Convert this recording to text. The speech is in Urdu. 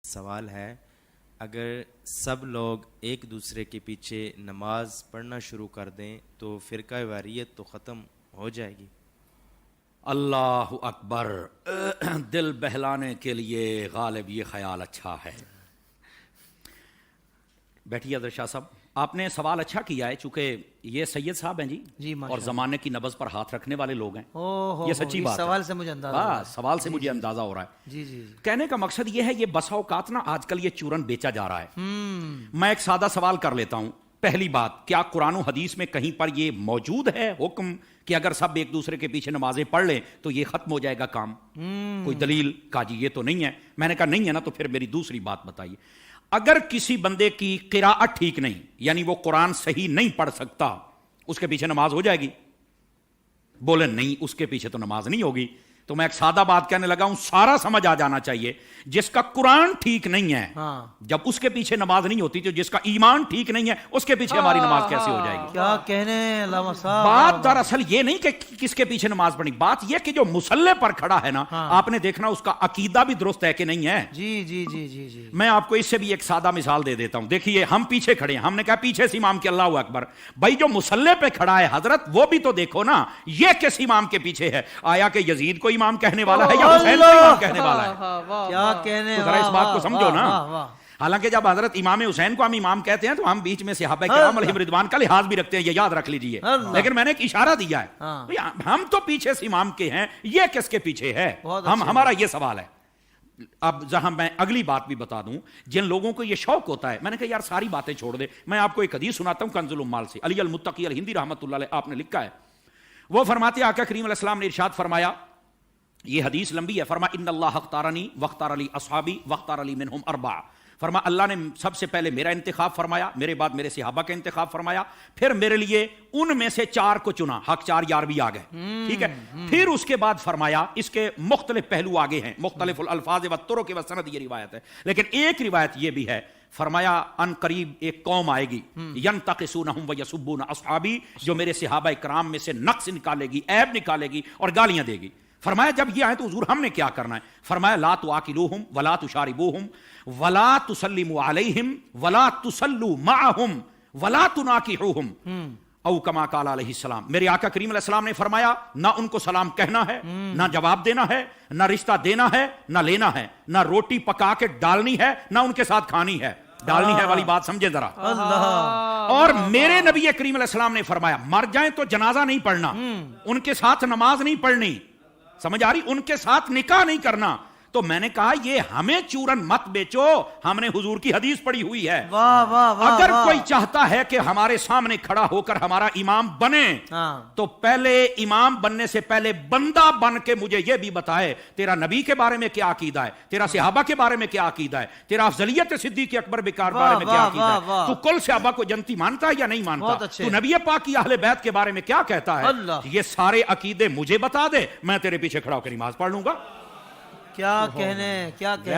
سوال ہے، اگر سب لوگ ایک دوسرے کے پیچھے نماز پڑھنا شروع کر دیں تو فرقہ واریت تو ختم ہو جائے گی؟ اللہ اکبر، دل بہلانے کے لیے غالب یہ خیال اچھا ہے۔ بیٹھیے حضرت شاہ صاحب، آپ نے سوال اچھا کیا ہے، چونکہ یہ سید صاحب ہیں جی اور زمانے کی نبض پر ہاتھ رکھنے والے لوگ ہیں۔ یہ سچی بات ہے، سوال سے مجھے اندازہ ہو رہا ہے۔ سوال سے مجھے اندازہ ہو رہا ہے۔ جی جی کہنے کا مقصد یہ ہے، یہ بسا اوقات نا آج کل یہ چورن بیچا جا رہا ہے۔ میں ایک سادہ سوال کر لیتا ہوں۔ پہلی بات، کیا قرآن و حدیث میں کہیں پر یہ موجود ہے حکم کہ اگر سب ایک دوسرے کے پیچھے نمازیں پڑھ لیں تو یہ ختم ہو جائے گا کام؟ کوئی دلیل؟ کہا جی یہ تو نہیں ہے۔ میں نے کہا نہیں ہے نا، تو پھر میری دوسری بات بتائیے۔ اگر کسی بندے کی قراءت ٹھیک نہیں، یعنی وہ قرآن صحیح نہیں پڑھ سکتا، اس کے پیچھے نماز ہو جائے گی؟ بولے نہیں، اس کے پیچھے تو نماز نہیں ہوگی۔ تو میں ایک سادہ بات کہنے لگا ہوں، سارا سمجھ آ جانا چاہیے۔ جس کا قرآن ٹھیک نہیں ہے، جب اس کے پیچھے نماز نہیں ہوتی، تو جس کا ایمان ٹھیک نہیں ہے اس کے پیچھے ہماری نماز کیسے ہو جائے گی؟ کیا کہنے علامہ صاحب۔ بات دراصل یہ نہیں کہ کس کے پیچھے نماز پڑھنی، بات یہ کہ جو مصلی پر کھڑا ہے نا، آپ نے دیکھنا اس کا عقیدہ بھی درست ہے کہ نہیں ہے۔ جی جی جی جی جی میں آپ کو اس سے بھی ایک سادہ مثال دے دیتا ہوں۔ دیکھیے، ہم پیچھے کھڑے ہیں، ہم نے کہا پیچھے سے امام کے اللہ اکبر، بھائی جو مصلی پہ کھڑا ہے حضرت، وہ بھی تو دیکھو نا، یہ کس امام کے پیچھے ہے؟ آیا کہ یزید کو امام کہنے والا ہے یا حسین کو امام کہنے والا ہے؟ کیا کہنے، ذرا اس بات کو سمجھو نا۔ حالانکہ جب حضرت امام حسین کو ہم امام کہتے ہیں تو ہم بیچ میں صحابہ کرام علیہم رضوان کا لحاظ بھی رکھتے ہیں، یہ یاد رکھ لیجئے۔ لیکن میں نے ایک اشارہ دیا ہے، ہم تو پیچھے سے امام کے ہیں، یہ کس کے پیچھے ہے؟ ہمارا یہ سوال ہے۔ اب جہاں میں اگلی بات بھی بتا دوں، جن لوگوں کو یہ شوق ہوتا ہے، میں نے کہا یار ساری باتیں چھوڑ دے، میں آپ کو ایک حدیث سناتا ہوں کنز الاموال سے، علی المتقی الہندی رحمۃ اللہ علیہ آپ نے لکھا ہے۔ وہ فرماتے ہیں، آقا کریم علیہ السلام نے ارشاد فرمایا، یہ حدیث لمبی ہے، فرما ان اللہ اختارنی واختار علی اصحابی واختار علی منہم اربعہ، فرما اللہ نے سب سے پہلے میرا انتخاب فرمایا، میرے بعد میرے صحابہ کا انتخاب فرمایا، پھر میرے لیے ان میں سے 4 کو چنا، حق 4 یار بھی آ گئے، ٹھیک ہے۔ پھر اس کے بعد فرمایا، اس کے مختلف پہلو آگے ہیں، مختلف الفاظ و طرق و سند، یہ روایت ہے، لیکن ایک روایت یہ بھی ہے، فرمایا ان قریب ایک قوم آئے گی، ینتقصونہم ویسبون اصحابی، جو میرے صحابہ کرام میں سے نقص نکالے گی، عیب نکالے گی اور گالیاں دے گی۔ فرمایا جب یہ آئے تو حضور ہم نے کیا کرنا ہے؟ فرمایا لا تواکلوہم ولا تشاربوہم ولا تسلموا علیہم ولا تسلوا معہم ولا تناکحوہم، او کما قال علیہ السلام۔ میرے آقا کریم علیہ السلام نے فرمایا، نہ ان کو سلام کہنا ہے، نہ جواب دینا ہے، نہ رشتہ دینا ہے، نہ لینا ہے، نہ روٹی پکا کے ڈالنی ہے، نہ ان کے ساتھ کھانی ہے۔ ڈالنی ہے والی بات سمجھے ذرا۔ اور میرے نبی کریم علیہ السلام نے فرمایا، مر جائیں تو جنازہ نہیں پڑھنا، ان کے ساتھ نماز نہیں پڑھنی، سمجھ آ رہی؟ ان کے ساتھ نکاح نہیں کرنا۔ تو میں نے کہا یہ ہمیں چورن مت بیچو، ہم نے حضور کی حدیث پڑھی ہوئی ہے۔ اگر کوئی چاہتا ہے کہ ہمارے سامنے کھڑا ہو کر ہمارا امام بنے، تو پہلے امام بننے سے پہلے بندہ بن کے مجھے یہ بھی بتائے تیرا نبی کے بارے میں کیا عقیدہ ہے، تیرا صحابہ کے بارے میں کیا عقیدہ ہے، تیرا افضلیت صدیق اکبر بکار بارے میں کیا عقیدہ ہے، تو کل صحابہ کو جنتی مانتا ہے یا نہیں مانتا، تو نبی پاک کی اہل بیت کے بارے میں کیا کہتا ہے؟ یہ سارے عقیدے مجھے بتا دے، میں تیرے پیچھے کھڑا ہو کے نماز پڑھ لوں گا۔ کیا کہنے، کیا کہنے۔